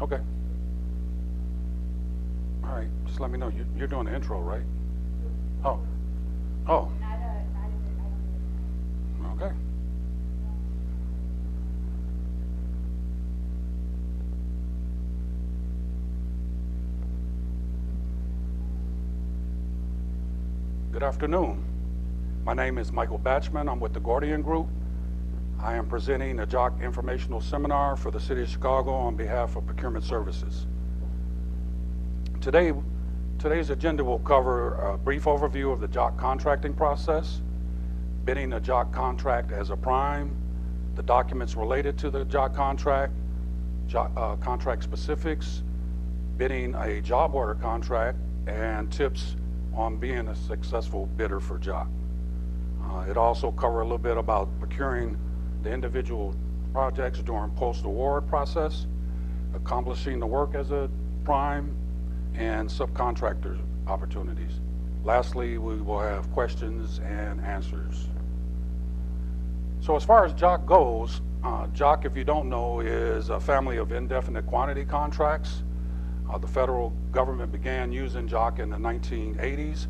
Okay. All right, just let me know. You're doing the intro, right? Oh. Oh. Okay. Good afternoon. My name is Michael Batchman. I'm with the Gordian Group. I am presenting a JOC informational seminar for the City of Chicago on behalf of Procurement Services. Today's agenda will cover a brief overview of the JOC contracting process, bidding a JOC contract as a prime, the documents related to the JOC contract, contract specifics, bidding a job order contract, and tips on being a successful bidder for JOC. It also covers a little bit about procuring the individual projects during post-award process, accomplishing the work as a prime, and subcontractor opportunities. Lastly, we will have questions and answers. So as far as JOC goes, JOC, if you don't know, is a family of indefinite quantity contracts. The federal government began using JOC in the 1980s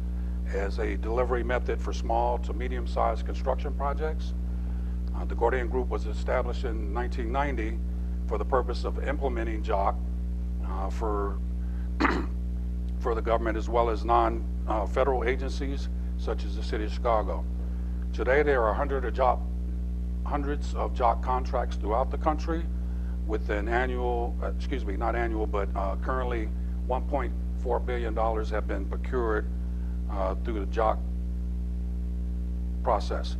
as a delivery method for small to medium-sized construction projects. The Gordian Group was established in 1990 for the purpose of implementing JOC for the government as well as non-federal agencies such as the City of Chicago. Today there are hundreds of JOC contracts throughout the country with an annual, currently $1.4 billion have been procured through the JOC process.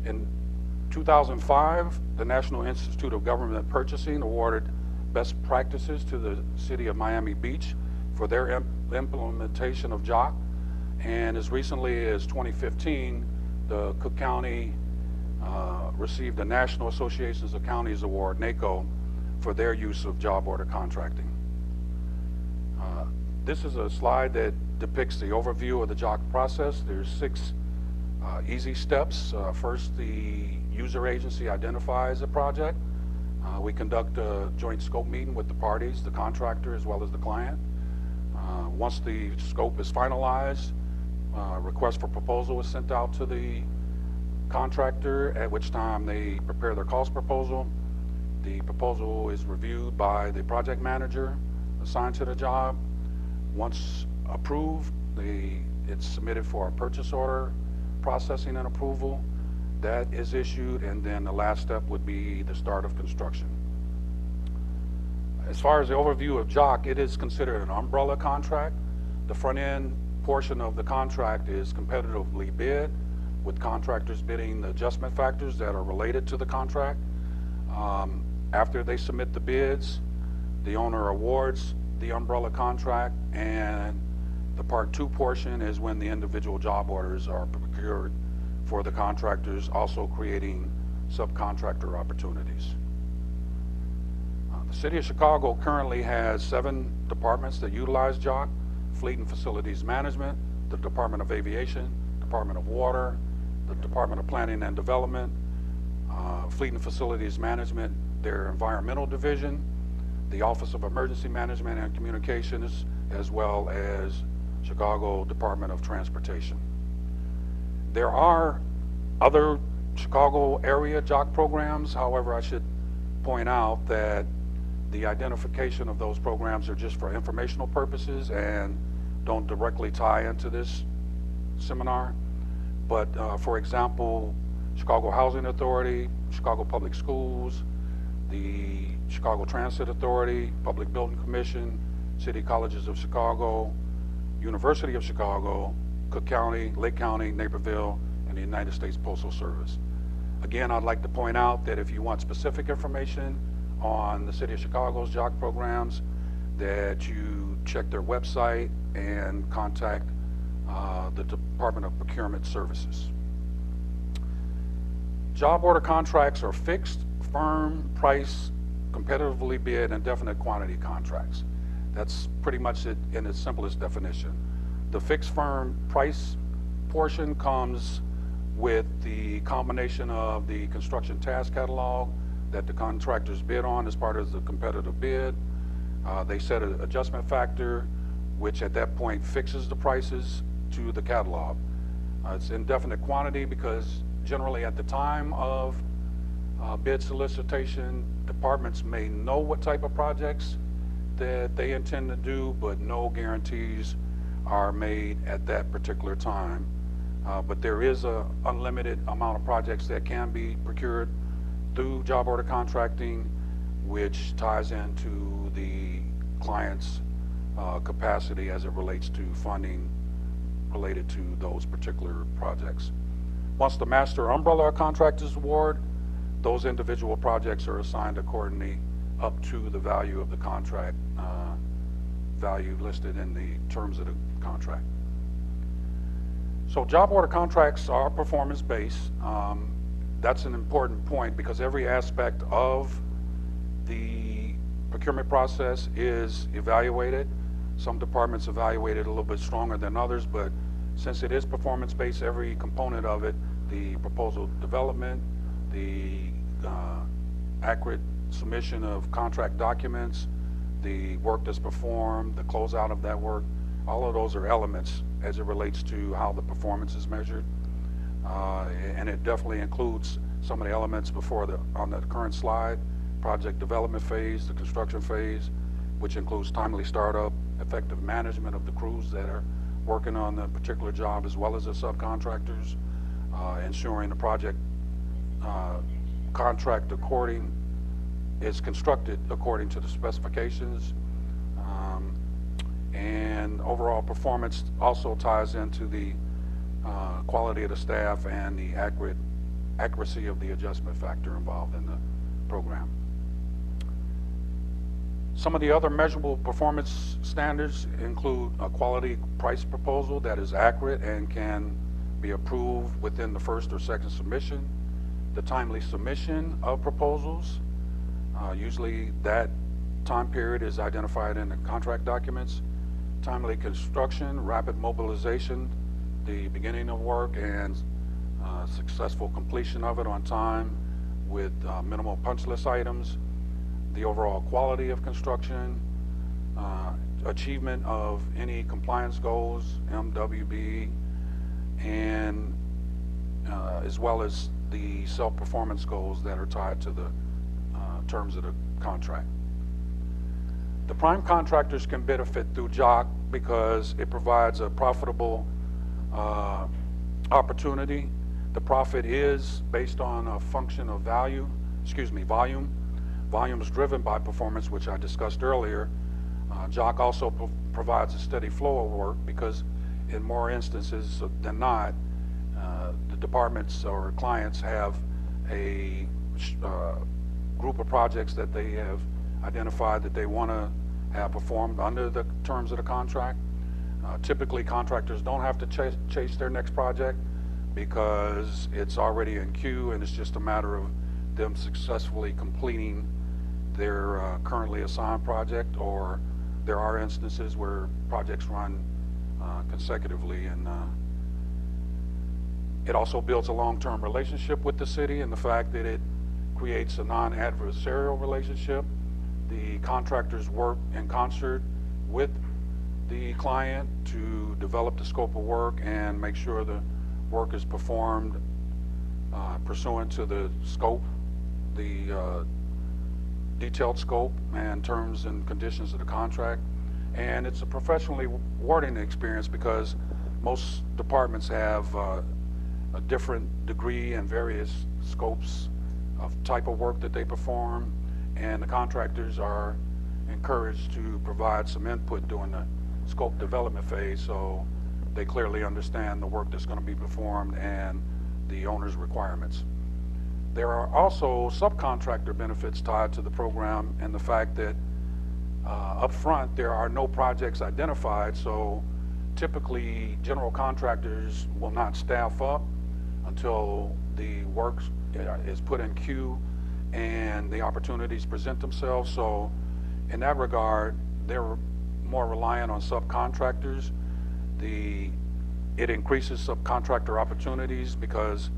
In 2005, the National Institute of Government Purchasing awarded best practices to the City of Miami Beach for their implementation of JOC. And as recently as 2015, the Cook County received the National Associations of Counties Award, NACO, for their use of job order contracting. This is a slide that depicts the overview of the JOC process. There's 6 easy steps. First, the user agency identifies a project. We conduct a joint scope meeting with the parties, the contractor as well as the client. Once the scope is finalized, request for proposal is sent out to the contractor, at which time they prepare their cost proposal. The proposal is reviewed by the project manager assigned to the job. Once approved, it's submitted for a purchase order processing and approval. That is issued, and then the last step would be the start of construction. As far as the overview of JOC, it is considered an umbrella contract. The front end portion of the contract is competitively bid, with contractors bidding the adjustment factors that are related to the contract. After they submit the bids, the owner awards the umbrella contract, and the Part 2 portion is when the individual job orders are procured for the contractors, also creating subcontractor opportunities. The City of Chicago currently has 7 departments that utilize JOC: Fleet and Facilities Management, the Department of Aviation, Department of Water, the Department of Planning and Development, Fleet and Facilities Management, their Environmental Division, the Office of Emergency Management and Communications, as well as Chicago Department of Transportation. There are other Chicago area JOC programs. However, I should point out that the identification of those programs are just for informational purposes and don't directly tie into this seminar. But for example, Chicago Housing Authority, Chicago Public Schools, the Chicago Transit Authority, Public Building Commission, City Colleges of Chicago, University of Chicago, Cook County, Lake County, Naperville, and the United States Postal Service. Again, I'd like to point out that if you want specific information on the City of Chicago's JOC programs, that you check their website and contact the Department of Procurement Services. Job order contracts are fixed, firm, price, competitively bid, and definite quantity contracts. That's pretty much it in its simplest definition. The fixed firm price portion comes with the combination of the construction task catalog that the contractors bid on as part of the competitive bid. They set an adjustment factor, which at that point fixes the prices to the catalog. It's indefinite quantity because generally at the time of bid solicitation, departments may know what type of projects that they intend to do, but no guarantees are made at that particular time. But there is an unlimited amount of projects that can be procured through job order contracting, which ties into the client's capacity as it relates to funding related to those particular projects. Once the master umbrella contract is awarded, those individual projects are assigned accordingly up to the value of the contract, value listed in the terms of the contract. So job order contracts are performance-based. That's an important point because every aspect of the procurement process is evaluated. Some departments evaluate it a little bit stronger than others, but since it is performance-based, every component of it, the proposal development, the accurate submission of contract documents, the work that's performed, the closeout of that work, all of those are elements as it relates to how the performance is measured. And it definitely includes some of the elements on the current slide: project development phase, the construction phase, which includes timely startup, effective management of the crews that are working on the particular job, as well as the subcontractors, ensuring the project contract is constructed according to the specifications, and overall performance also ties into the quality of the staff and the accuracy of the adjustment factor involved in the program. Some of the other measurable performance standards include a quality price proposal that is accurate and can be approved within the first or second submission, the timely submission of proposals. Usually that time period is identified in the contract documents, timely construction, rapid mobilization, the beginning of work and successful completion of it on time with minimal punch list items, the overall quality of construction, achievement of any compliance goals, MWB, and as well as the self-performance goals that are tied to the terms of the contract. The prime contractors can benefit through JOC because it provides a profitable opportunity. The profit is based on a function of volume. Volume is driven by performance, which I discussed earlier. JOC also provides a steady flow of work because in more instances than not, the departments or clients have a group of projects that they have identified that they want to have performed under the terms of the contract. Typically, contractors don't have to chase their next project because it's already in queue and it's just a matter of them successfully completing their currently assigned project, or there are instances where projects run consecutively, and it also builds a long-term relationship with the city and the fact that it creates a non-adversarial relationship. The contractors work in concert with the client to develop the scope of work and make sure the work is performed pursuant to the scope, the detailed scope and terms and conditions of the contract. And it's a professionally rewarding experience because most departments have a different degree and various scopes of type of work that they perform, and the contractors are encouraged to provide some input during the scope development phase so they clearly understand the work that's going to be performed and the owner's requirements. There are also subcontractor benefits tied to the program, and the fact that up front there are no projects identified, so typically general contractors will not staff up until the work is put in queue and the opportunities present themselves. So in that regard, they're more reliant on subcontractors. It increases subcontractor opportunities because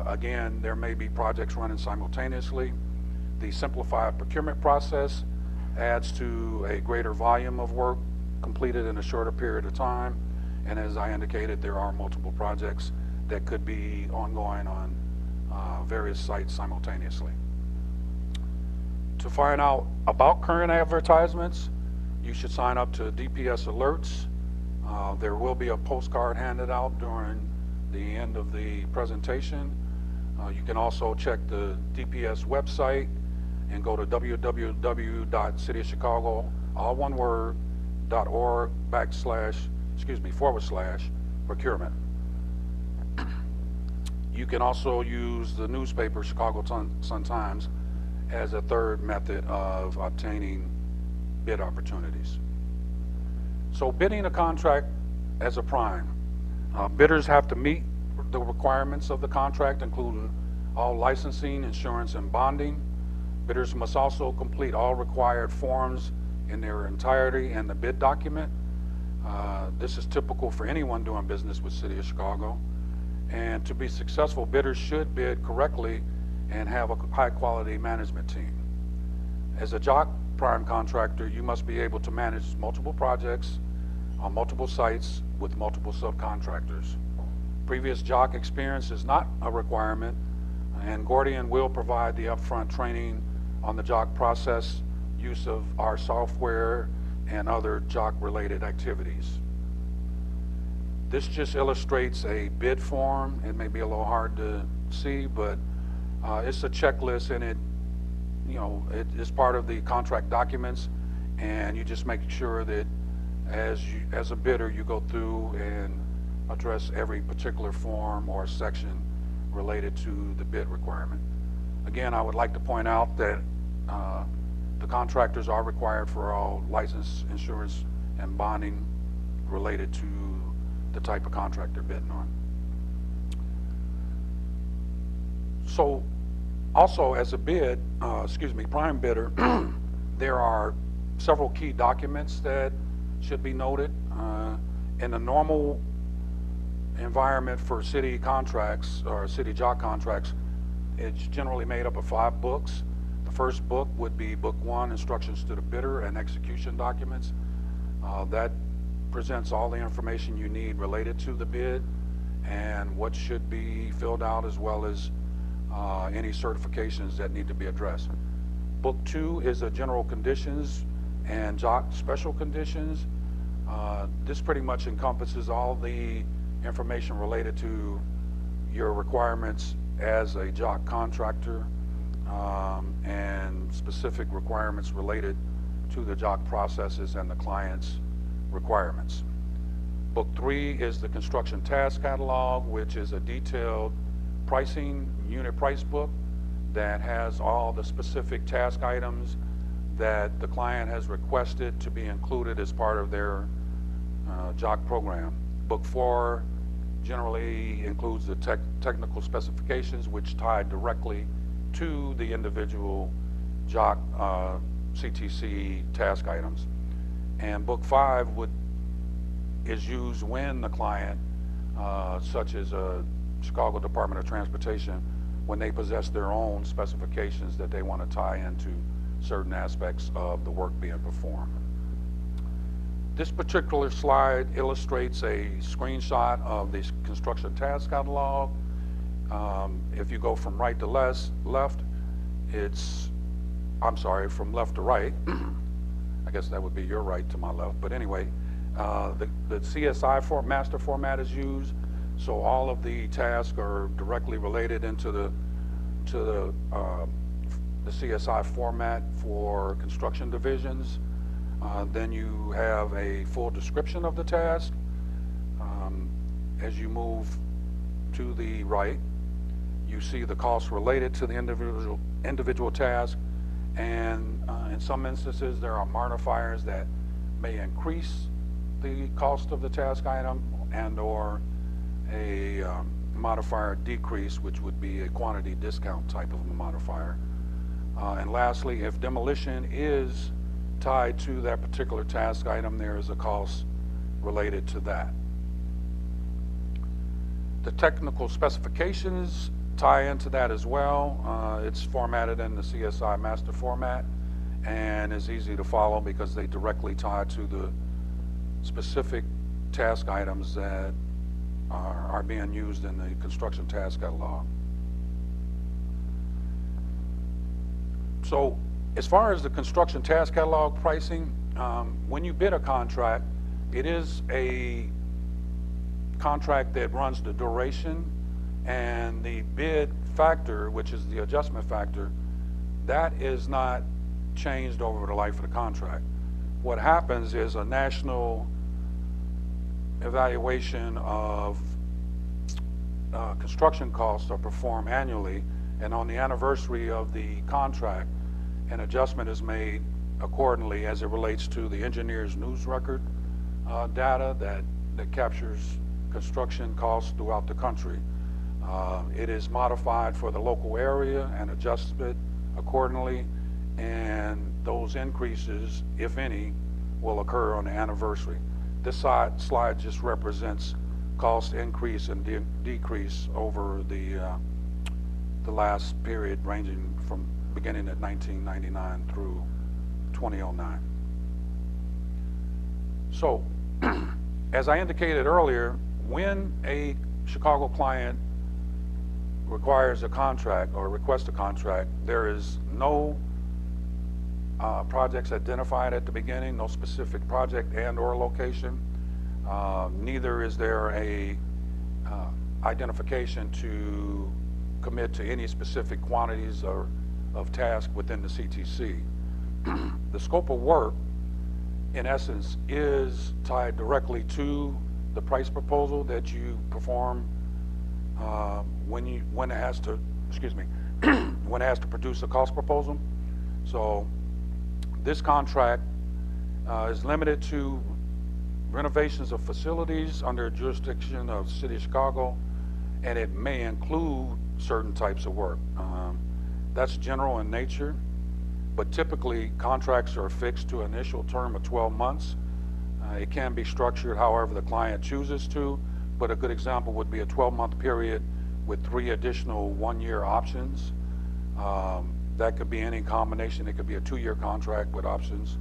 again, there may be projects running simultaneously. The simplified procurement process adds to a greater volume of work completed in a shorter period of time. And as I indicated, there are multiple projects that could be ongoing on various sites simultaneously. To find out about current advertisements, you should sign up to DPS Alerts. There will be a postcard handed out during the end of the presentation. You can also check the DPS website and go to www.cityofchicago, all one word, .org/procurement. You can also use the newspaper Chicago Sun-Times as a third method of obtaining bid opportunities. So bidding a contract as a prime, bidders have to meet the requirements of the contract, including all licensing, insurance, and bonding. Bidders must also complete all required forms in their entirety and the bid document. This is typical for anyone doing business with City of Chicago. And to be successful, bidders should bid correctly and have a high-quality management team. As a JOC prime contractor, you must be able to manage multiple projects on multiple sites with multiple subcontractors. Previous JOC experience is not a requirement, and Gordian will provide the upfront training on the JOC process, use of our software, and other JOC-related activities. This just illustrates a bid form. It may be a little hard to see, but it's a checklist, and it is part of the contract documents, and you just make sure that as a bidder, you go through and address every particular form or section related to the bid requirement. Again, I would like to point out that the contractors are required for all license, insurance, and bonding related to the type of contract they're bidding on. So also as a prime bidder, there are several key documents that should be noted. In a normal environment for city contracts or city JOC contracts, it's generally made up of 5 books. The first book would be Book 1, Instructions to the Bidder and Execution Documents. That presents all the information you need related to the bid and what should be filled out, as well as any certifications that need to be addressed. Book 2 is a General Conditions and JOC Special Conditions. This pretty much encompasses all the information related to your requirements as a JOC contractor, and specific requirements related to the JOC processes and the client's requirements. Book 3 is the Construction Task Catalog, which is a detailed pricing unit price book that has all the specific task items that the client has requested to be included as part of their JOC program. Book 4 generally includes the technical specifications, which tie directly to the individual JOC CTC task items. And Book 5 is used when the client, such as a Chicago Department of Transportation, when they possess their own specifications that they want to tie into certain aspects of the work being performed. This particular slide illustrates a screenshot of the Construction Task Catalog. If you go from right to left, from left to right, I guess that would be your right to my left, but anyway, the CSI master format is used, so all of the tasks are directly related into the CSI format for construction divisions. Then you have a full description of the task. As you move to the right, you see the costs related to the individual task, and in some instances there are modifiers that may increase the cost of the task item, and or a modifier decrease, which would be a quantity discount type of a modifier. And lastly, if demolition is tied to that particular task item, there is a cost related to that. The technical specifications tie into that as well. It's formatted in the CSI master format, and is easy to follow because they directly tie to the specific task items that are being used in the construction task catalog. So as far as the construction task catalog pricing, when you bid a contract, it is a contract that runs the duration, and the bid factor, which is the adjustment factor, that is not changed over the life of the contract. What happens is a national evaluation of construction costs are performed annually, and on the anniversary of the contract, an adjustment is made accordingly as it relates to the engineer's news record data that captures construction costs throughout the country. It is modified for the local area and adjusted accordingly, and those increases, if any, will occur on the anniversary. This slide just represents cost increase and decrease over the last period, ranging from beginning at 1999 through 2009. So, as I indicated earlier, when a Chicago client requires a contract or requests a contract, there is no projects identified at the beginning, no specific project and or location. Neither is there a identification to commit to any specific quantities or of task within the CTC. The scope of work, in essence, is tied directly to the price proposal that you perform when it has to produce a cost proposal. So this contract is limited to renovations of facilities under jurisdiction of the City of Chicago, and it may include certain types of work. That's general in nature, but typically contracts are fixed to an initial term of 12 months. It can be structured however the client chooses to, but a good example would be a 12-month period with 3 additional 1-year options. That could be any combination. It could be a 2-year contract with options.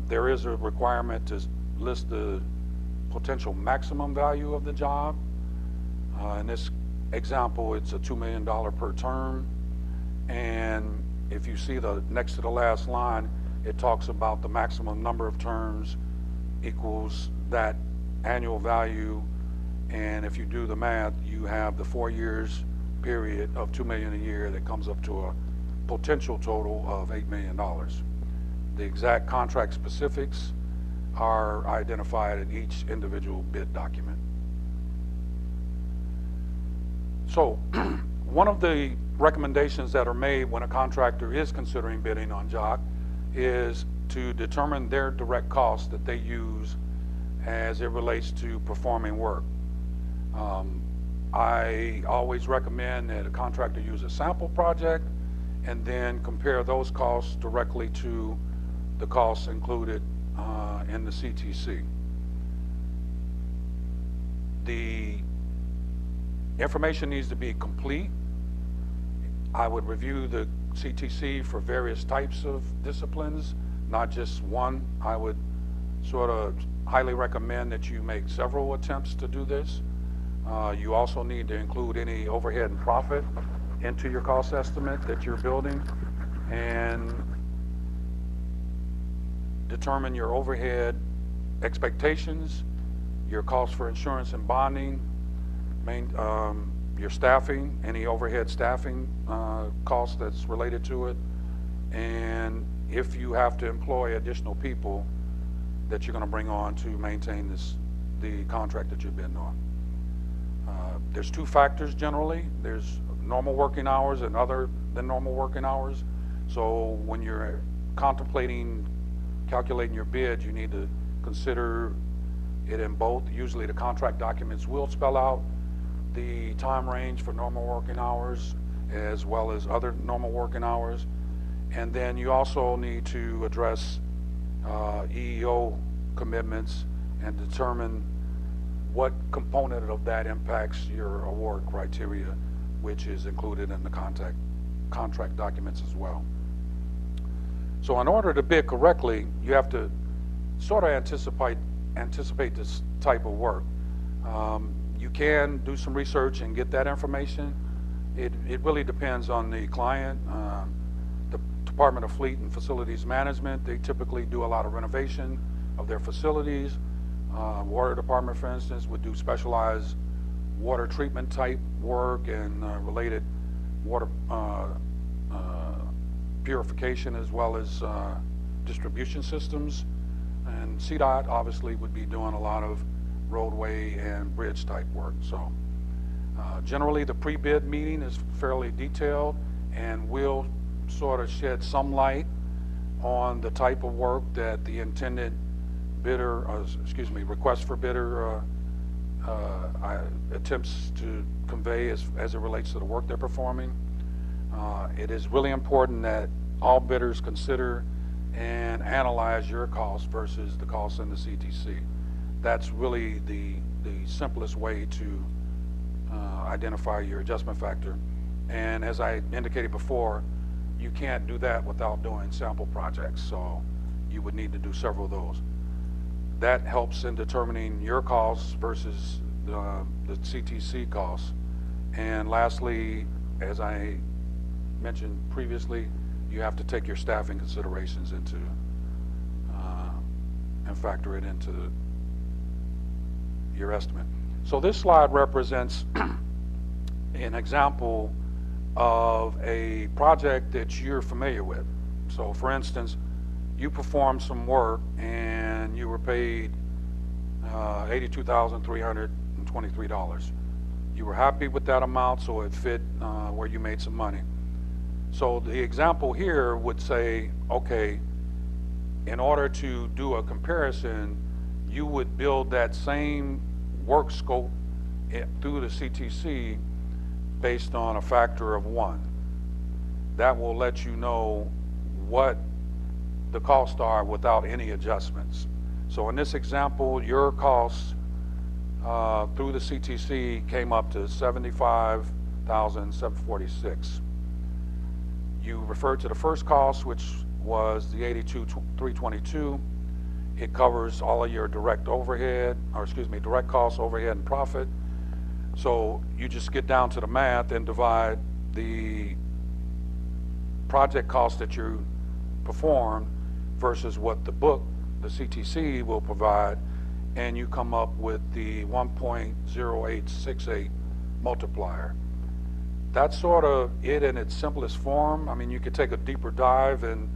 There is a requirement to list the potential maximum value of the job. In this example, it's a $2 million per term. And if you see the next to the last line, it talks about the maximum number of terms equals that annual value. And if you do the math, you have the 4 years period of $2 million a year that comes up to a potential total of $8 million. The exact contract specifics are identified in each individual bid document. So one of the recommendations that are made when a contractor is considering bidding on JOC is to determine their direct costs that they use as it relates to performing work. I always recommend that a contractor use a sample project and then compare those costs directly to the costs included in the CTC. The information needs to be complete. I would review the CTC for various types of disciplines, not just one. I would sort of highly recommend that you make several attempts to do this. You also need to include any overhead and profit into your cost estimate that you're building, and determine your overhead expectations, your costs for insurance and bonding, your staffing, any overhead staffing costs that's related to it, and if you have to employ additional people that you're going to bring on to maintain the contract that you're bidding on. There's 2 factors generally. There's normal working hours and other than normal working hours. So when you're calculating your bid, you need to consider it in both. Usually the contract documents will spell out the time range for normal working hours as well as other normal working hours. And then you also need to address EEO commitments and determine what component of that impacts your award criteria, which is included in the contract documents as well. So in order to bid correctly, you have to sort of anticipate this type of work. You can do some research and get that information. It really depends on the client. The Department of Fleet and Facilities Management, they typically do a lot of renovation of their facilities. Water Department, for instance, would do specialized water treatment type work and related water purification, as well as distribution systems. And CDOT obviously would be doing a lot of roadway and bridge type work. So generally the pre-bid meeting is fairly detailed and will sort of shed some light on the type of work that the intended bidder, request for bidder attempts to convey as it relates to the work they're performing. It is really important that all bidders consider and analyze your costs versus the costs in the CTC. That's really the simplest way to identify your adjustment factor. And as I indicated before, you can't do that without doing sample projects, so you would need to do several of those. That helps in determining your costs versus the CTC costs. And lastly, as I mentioned previously, you have to take your staffing considerations into and factor it into your estimate. So this slide represents an example of a project that you're familiar with. So for instance, you performed some work and you were paid $82,323. You were happy with that amount, so it fit where you made some money. So the example here would say, okay, in order to do a comparison, you would build that same work scope through the CTC based on a factor of 1. That will let you know what the costs are without any adjustments. So in this example, your costs through the CTC came up to $75,746. You referred to the first cost, which was the $82,322. It covers all of your direct overhead, or direct costs, overhead, and profit. So you just get down to the math and divide the project cost that you performed versus what the CTC will provide, and you come up with the 1.0868 multiplier. That's sort of it in its simplest form. I mean, you could take a deeper dive and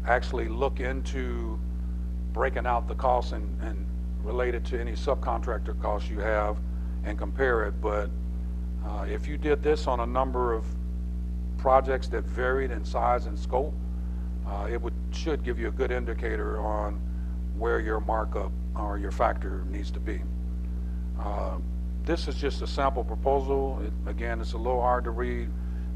actually look into breaking out the costs and relate it to any subcontractor costs you have and compare it. But if you did this on a number of projects that varied in size and scope, it should give you a good indicator on where your markup or your factor needs to be. This is just a sample proposal. Again, it's a little hard to read,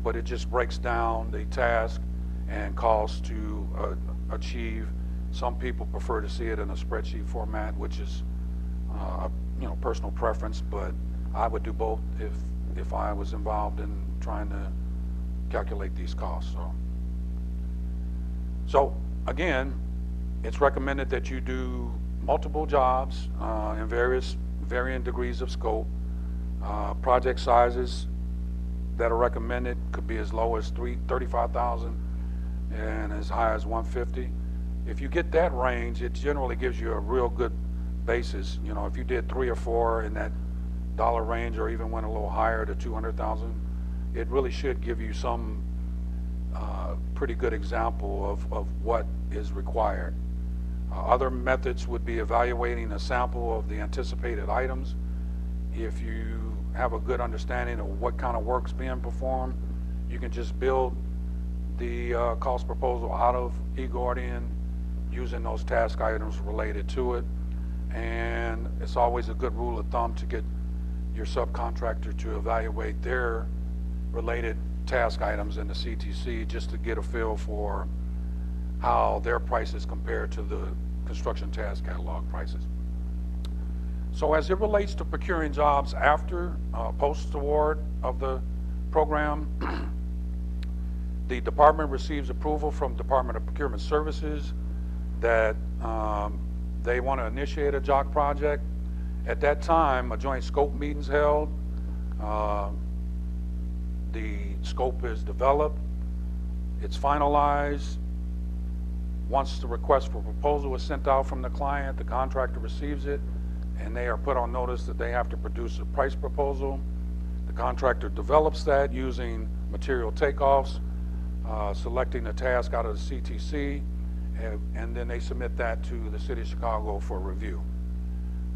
but it just breaks down the task and costs to achieve. Some people prefer to see it in a spreadsheet format, which is personal preference, but I would do both if I was involved in trying to calculate these costs. So again, it's recommended that you do multiple jobs in varying degrees of scope. Project sizes that are recommended could be as low as $35,000 and as high as $150,000. If you get that range, it generally gives you a real good basis. You know, if you did 3 or 4 in that dollar range, or even went a little higher to $200,000, it really should give you some pretty good example of what is required. Other methods would be evaluating a sample of the anticipated items. If you have a good understanding of what kind of work's being performed, you can just build the cost proposal out of eGuardian using those task items related to it. And it's always a good rule of thumb to get your subcontractor to evaluate their related task items in the CTC, just to get a feel for how their prices compare to the construction task catalog prices. So as it relates to procuring jobs after post-award of the program, The department receives approval from Department of Procurement Services that they want to initiate a JOC project. At that time, a joint scope meeting is held. The scope is developed, it's finalized. Once the request for proposal is sent out from the client, the contractor receives it, and they are put on notice that they have to produce a price proposal. The contractor develops that using material takeoffs, selecting a task out of the CTC, and then they submit that to the City of Chicago for review.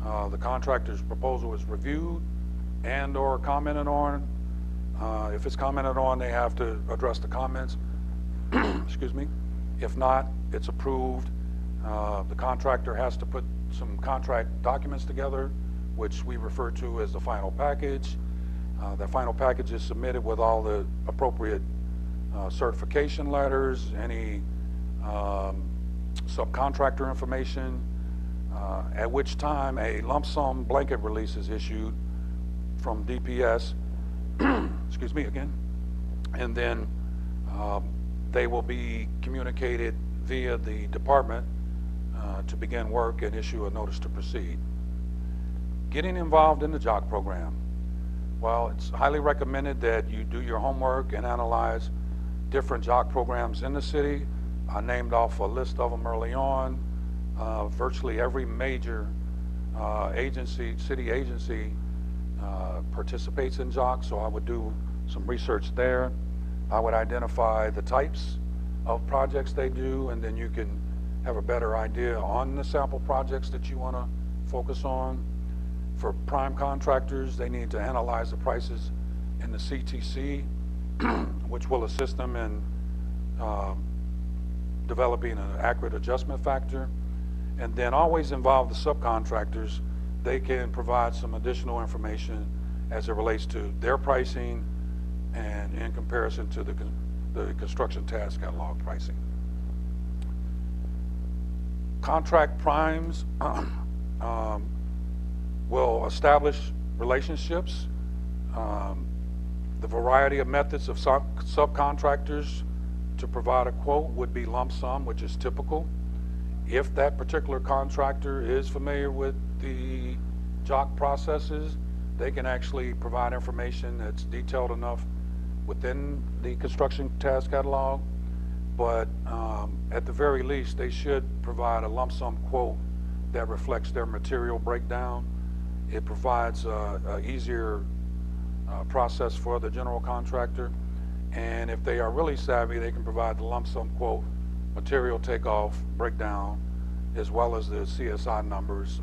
The contractor's proposal is reviewed and or commented on. If it's commented on, they have to address the comments. Excuse me. If not, it's approved. The contractor has to put some contract documents together, which we refer to as the final package. That final package is submitted with all the appropriate certification letters, any subcontractor information, at which time a lump sum blanket release is issued from DPS, excuse me again, and then they will be communicated via the department to begin work and issue a notice to proceed. Getting involved in the JOC program. Well, it's highly recommended that you do your homework and analyze different JOC programs in the city. I named off a list of them early on. Virtually every major city agency participates in JOC, so I would do some research there. I would identify the types of projects they do, and then you can have a better idea on the sample projects that you want to focus on. For prime contractors, they need to analyze the prices in the CTC, which will assist them in developing an accurate adjustment factor. And then always involve the subcontractors. They can provide some additional information as it relates to their pricing and in comparison to the construction task catalog pricing. Contract primes will establish relationships. The variety of methods of subcontractors to provide a quote would be lump sum, which is typical. If that particular contractor is familiar with the JOC processes, they can actually provide information that's detailed enough within the construction task catalog, but at the very least, they should provide a lump sum quote that reflects their material breakdown. It provides an easier process for the general contractor, and if they are really savvy, they can provide the lump sum quote, material takeoff, breakdown, as well as the CSI numbers.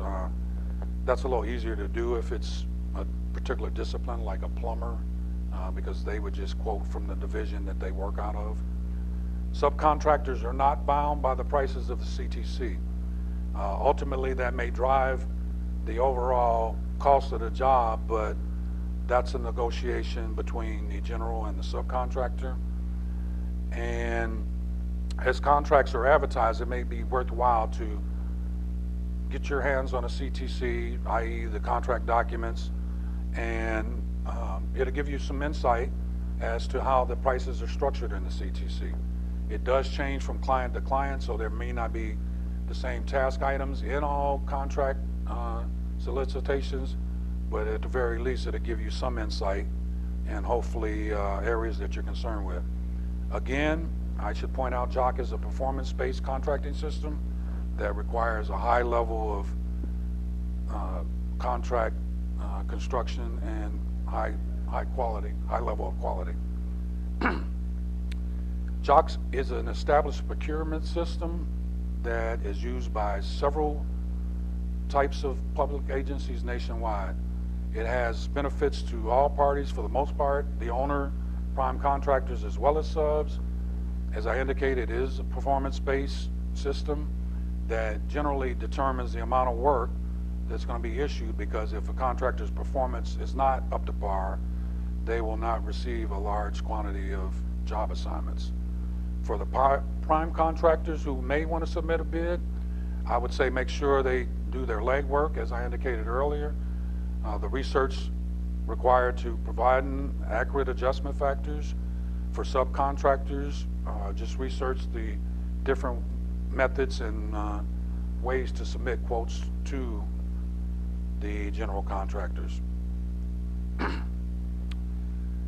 That's a little easier to do if it's a particular discipline like a plumber, because they would just quote from the division that they work out of. Subcontractors are not bound by the prices of the CTC. Ultimately, that may drive the overall cost of the job, but that's a negotiation between the general and the subcontractor. And as contracts are advertised, it may be worthwhile to get your hands on a CTC, i.e. the contract documents, and it'll give you some insight as to how the prices are structured in the CTC. It does change from client to client, so there may not be the same task items in all contract solicitations, but at the very least it'll give you some insight and hopefully areas that you're concerned with. Again, I should point out JOC is a performance-based contracting system that requires a high level of contract construction and high level of quality. JOC is an established procurement system that is used by several types of public agencies nationwide. It has benefits to all parties for the most part, the owner, prime contractors, as well as subs. As I indicated, it is a performance-based system that generally determines the amount of work that's going to be issued, because if a contractor's performance is not up to par, they will not receive a large quantity of job assignments. For the prime contractors who may want to submit a bid, I would say make sure they do their legwork, as I indicated earlier. The research required to provide accurate adjustment factors, For subcontractors, just research the different methods and ways to submit quotes to the general contractors.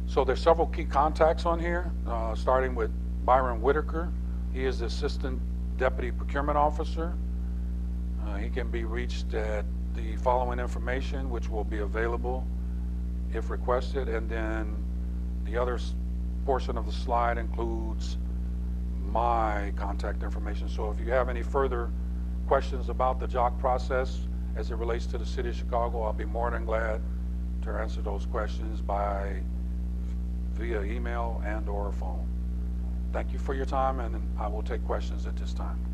So there's several key contacts on here, starting with Byron Whitaker. He is the Assistant Deputy Procurement Officer. He can be reached at the following information, which will be available if requested, and then the other portion of the slide includes my contact information. So if you have any further questions about the JOC process as it relates to the City of Chicago, I'll be more than glad to answer those questions via email and or phone. Thank you for your time, and I will take questions at this time.